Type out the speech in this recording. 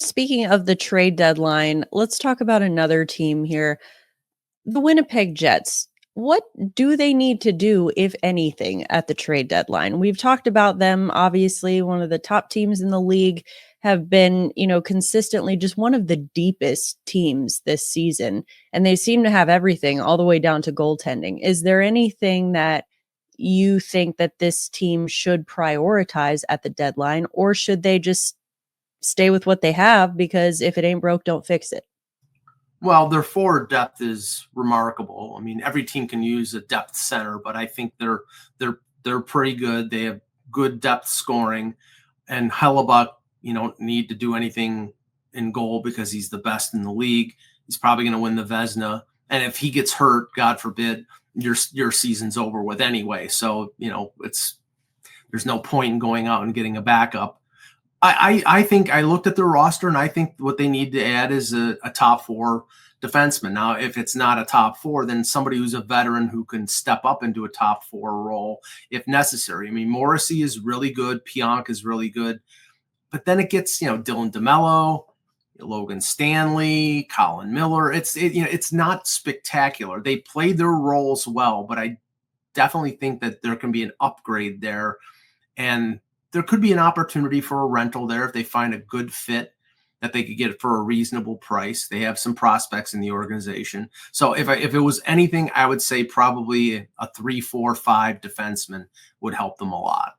Speaking of the trade deadline, let's talk about another team here. The Winnipeg Jets. What do they need to do, if anything, at the trade deadline? We've talked about them, obviously, one of the top teams in the league, have been, consistently just one of the deepest teams this season. And they seem to have everything all the way down to goaltending. Is there anything that you think that this team should prioritize at the deadline, or should they just stay with what they have because if it ain't broke, don't fix it? Well, their forward depth is remarkable. I mean, every team can use a depth center, but I think they're pretty good. They have good depth scoring, and Hellebuck, you don't need to do anything in goal because he's the best in the league. He's probably going to win the Vezina, and if he gets hurt, God forbid, your season's over with anyway. So it's there's no point in going out and getting a backup. I think I looked at their roster, and I think what they need to add is a top four defenseman. Now, if it's not a top four, then somebody who's a veteran who can step up into a top four role if necessary. I mean, Morrissey is really good. Pionk is really good. But then it gets, Dylan DeMello, Logan Stanley, Colin Miller. It's not spectacular. They played their roles well, but I definitely think that there can be an upgrade there. And there could be an opportunity for a rental there if they find a good fit that they could get for a reasonable price. They have some prospects in the organization. So if it was anything, I would say probably a 3, 4, 5 defenseman would help them a lot.